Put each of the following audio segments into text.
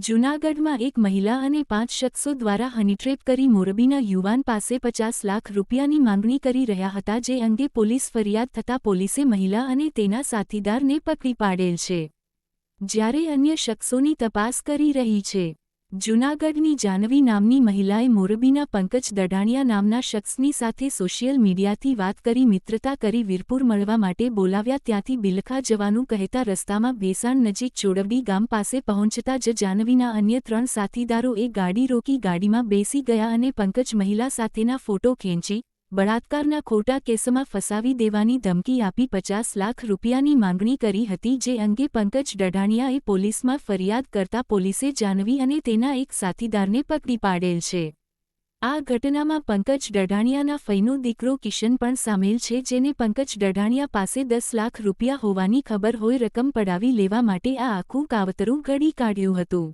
જૂનાગઢમાં એક મહિલા અને 5 શખ્સો દ્વારા હનીટ્રેપ કરી મોરબીના યુવાન પાસે 50 લાખ રૂપિયાની માંગણી કરી રહ્યા હતા, જે અંગે પોલીસ ફરિયાદ થતાં પોલીસે મહિલા અને તેના સાથીદારને પકડી પાડેલ છે, જ્યારે અન્ય શખ્સોની તપાસ કરી રહી છે। જૂનાગઢની જાહ્નવી નામની મહિલાએ મોરબીના પંકજ દઢાણિયા નામના શખ્સની સાથે સોશિયલ મીડિયાથી વાત કરી મિત્રતા કરી વીરપુર મળવા માટે બોલાવ્યા, ત્યાંથી બિલખા જવાનું કહેતા રસ્તામાં ભેસાણ નજીક ચોડવડી ગામ પાસે પહોંચતા જ જાહ્નવીના અન્ય 3 સાથીદારોએ ગાડી રોકી ગાડીમાં બેસી ગયા અને પંકજ મહિલા સાથેના ફોટો ખેંચી બળાત્કારના ખોટા કેસમાં ફસાવી દેવાની ધમકી આપી 50 લાખ રૂપિયાની માંગણી કરી હતી, જે અંગે પંકજ દઢાણિયાએ પોલીસમાં ફરિયાદ કરતા પોલીસે જાહ્નવી અને તેના એક સાથીદારને પકડી પાડેલ છે। આ ઘટનામાં પંકજ દઢાણિયાના ફઈનો દીકરો કિશન પણ સામેલ છે, જેને પંકજ દઢાણિયા પાસે 10 લાખ રૂપિયા હોવાની ખબર હોય રકમ પડાવી લેવા માટે આ આખું કાવતરું ઘડી કાઢ્યું હતું।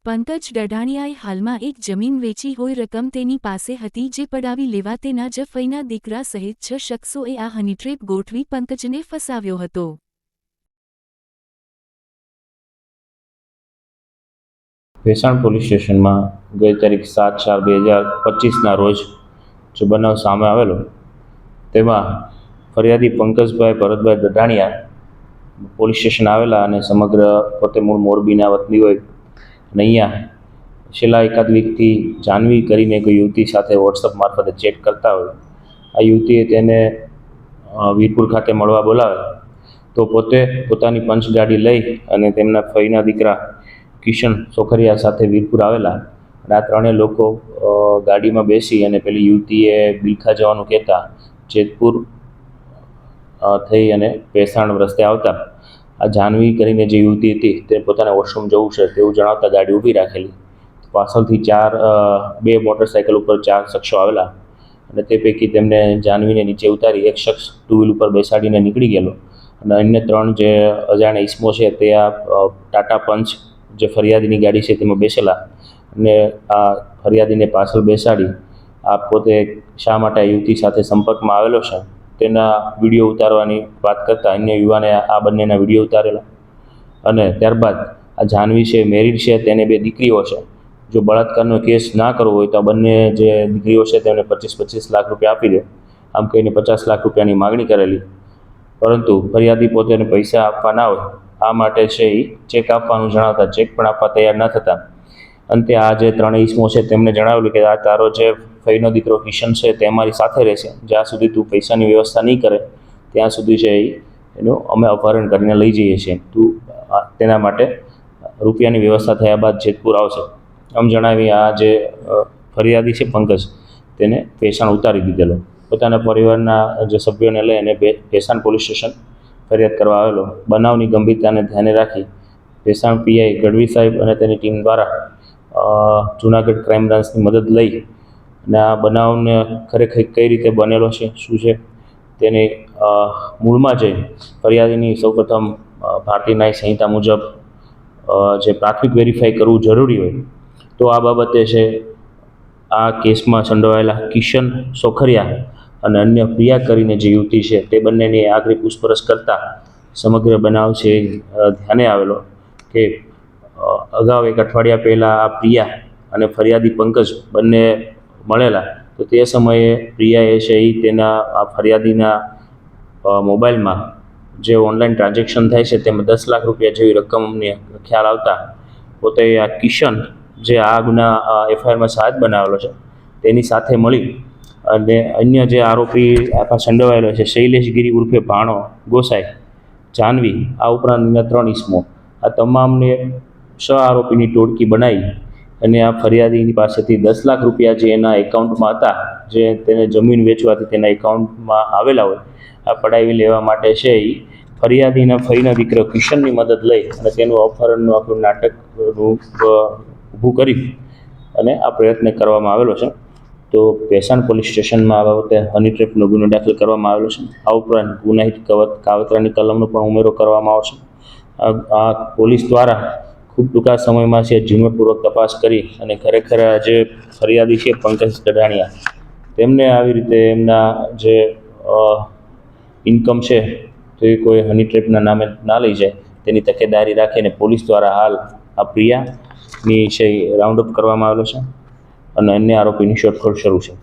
પંકજ દઢાણિયાએ હાલમાં એક જમીન વેચી હોય રકમ તેની પાસે હતી, જે પડાવી લેવા તેના જ ફઈના દીકરા સહિત 6 શખ્સોએ આ હનીટ્રેપ ગોઠવી પંકજને ફસાવ્યો હતો। ભેસાણ પોલીસ સ્ટેશનમાં ગઈ તારીખ 7/4/2025ના રોજ જે બનાવ સામે આવેલો તેમાં ફરિયાદી પંકજભાઈ ભરતભાઈ દઢાણિયા પોલીસ સ્ટેશન આવેલા અને સમગ્ર પોતે મૂળ મોરબીના વતની હોય અને અહીંયા છેલ્લા એકાદ વીકથી જાહ્નવી કરીને કોઈ યુવતી સાથે વોટ્સઅપ મારફતે ચેટ કરતા હોય। આ યુવતીએ તેને વીરપુર ખાતે મળવા બોલાવેલ, તો પોતે પોતાની પંચ ગાડી લઈ અને તેમના ફઈના દીકરા કિશન સોખરિયા સાથે વીરપુર આવેલા અને આ ત્રણેય લોકો ગાડીમાં બેસી અને પેલી યુવતીએ બિલખા જવાનું કહેતા જેતપુર થઈ અને ભેસાણ રસ્તે આવતા આ જાહ્નવી કરીને જે યુવતી હતી તે પોતાના વોશરૂમ જવું છે તેવું જણાવતા ગાડી ઊભી રાખેલી। પાછળથી 2 મોટરસાઇકલ ઉપર 4 શખ્સો આવેલા અને તે પૈકી તેમને જાહ્નવીને નીચે ઉતારી એક શખ્સ 2 વ્હીલ ઉપર બેસાડીને નીકળી ગયેલો અને અન્ય 3 જે અજાણ્યા ઈસમો છે તે આ ટાટા પંચ જે ફરિયાદીની ગાડી છે તેમાં બેસેલા અને આ ફરિયાદીને પાછળ બેસાડી આ પોતે શા માટે આ યુવતી સાથે સંપર્કમાં આવેલો છે તેના વિડીયો ઉતારવાની વાત કરતા અન્ય યુવાને આ બંનેના વિડીયો ઉતારેલા અને ત્યારબાદ આ જાહ્નવી છે મેરિડ છે, તેને 2 દીકરીઓ છે। જો બળાત્કારનો કેસ ના કરવો હોય તો આ બંને જે દીકરીઓ છે તેમને 25-25 લાખ રૂપિયા આપી દે, આમ કહીને 50 લાખ રૂપિયાની માગણી કરેલી, પરંતુ ફરિયાદી પોતે પૈસા આપવા ના હોય આ માટે છે એ ચેક આપવાનું જણાવતા ચેક પણ આપવા તૈયાર ન થતા અંતે આ જે 3 ઈસમો છે તેમને જણાવેલું કે આ તારો જે ફઈનો દીકરો કિશન છે તે અમારી સાથે રહેશે, જ્યાં સુધી તું પૈસાની વ્યવસ્થા નહીં કરે ત્યાં સુધી છે એનું અમે અપહરણ કરીને લઈ જઈએ છીએ, તું તેના માટે રૂપિયાની વ્યવસ્થા થયા બાદ જેતપુર આવશે, આમ જણાવી આ જે ફરિયાદી છે પંકજ તેને ભેસાણ ઉતારી દીધેલો। પોતાના પરિવારના જે સભ્યોને લઈ અને ભેસાણ પોલીસ સ્ટેશન ફરિયાદ કરવા આવેલો। બનાવની ગંભીરતાને ધ્યાને રાખી ભેસાણ પીઆઈ ગઢવી સાહેબ અને તેની ટીમ દ્વારા જૂનાગઢ ક્રાઇમ બ્રાન્ચની મદદ લઈ અને આ બનાવને ખરેખર કઈ રીતે બનેલો છે શું છે તેની મૂળમાં જઈ ફરિયાદીની સૌપ્રથમ ભારતીય ન્યાય સંહિતા મુજબ જે પ્રાથમિક વેરીફાઈ કરવું જરૂરી હોય તો આ બાબતે છે આ કેસમાં સંડોવાયેલા કિશન સોખરિયા અને અન્ય પ્રિયા કરીને જે યુવતી છે તે બંનેની આગળ પૂછપરછ કરતા સમગ્ર બનાવ છે ધ્યાને આવેલો કે અગાઉ 1 અઠવાડિયા પહેલાં આ પ્રિયા અને ફરિયાદી પંકજ બંને મળેલા, તો તે સમયે પ્રિયાએ છે એ તેના આ ફરિયાદીના મોબાઈલમાં જે ઓનલાઈન ટ્રાન્ઝેક્શન થાય છે તેમાં 10 લાખ રૂપિયા જેવી રકમની ખ્યાલ આવતા પોતે આ કિશન જે આ ગુના એફઆઈઆરમાં સાજ બનાવેલો છે તેની સાથે મળી અને અન્ય જે આરોપી આખા સંડોવાયેલો છે શૈલેષ ગિરી ઉર્ફે ભાણો ગોસાઈ, જાહ્નવી આ ઉપરાંતના 3 ઈસમો આ તમામને 6 આરોપીની ટોળકી બનાવી અને આ ફરિયાદીની પાસેથી 10 લાખ રૂપિયા જે એના એકાઉન્ટમાં હતા, જે તેને જમીન વેચવાથી તેના એકાઉન્ટમાં આવેલા હોય આ પડાવી લેવા માટે છે એ ફરિયાદીના ફઈના દીકરો કિશનની મદદ લઈ અને તેનું અપહરણનું આખું નાટક ઊભું કરી અને આ પ્રયત્ન કરવામાં આવેલો છે। તો ભેસાણ પોલીસ સ્ટેશનમાં આ બાબતે હનીટ્રેપનો ગુનો દાખલ કરવામાં આવેલો છે। આ ઉપરાંત ગુનાહિત કાવતરાની કલમનો પણ ઉમેરો કરવામાં આવશે। આ પોલીસ દ્વારા ખૂબ ટૂંકા સમયમાં છે ઝીણવટપૂર્વક તપાસ કરી અને ખરેખર જે ફરિયાદી છે પંકજ દઢાણિયા તેમને આવી રીતે એમના જે ઇન્કમ છે તે કોઈ હની ટ્રેપના નામે ના લઈ જાય તેની તકેદારી રાખીને પોલીસ દ્વારા હાલ આ પ્રિયા ની છે રાઉન્ડ અપ કરવામાં આવેલો છે અને અન્ય આરોપીની શોધખોળ શરૂ છે.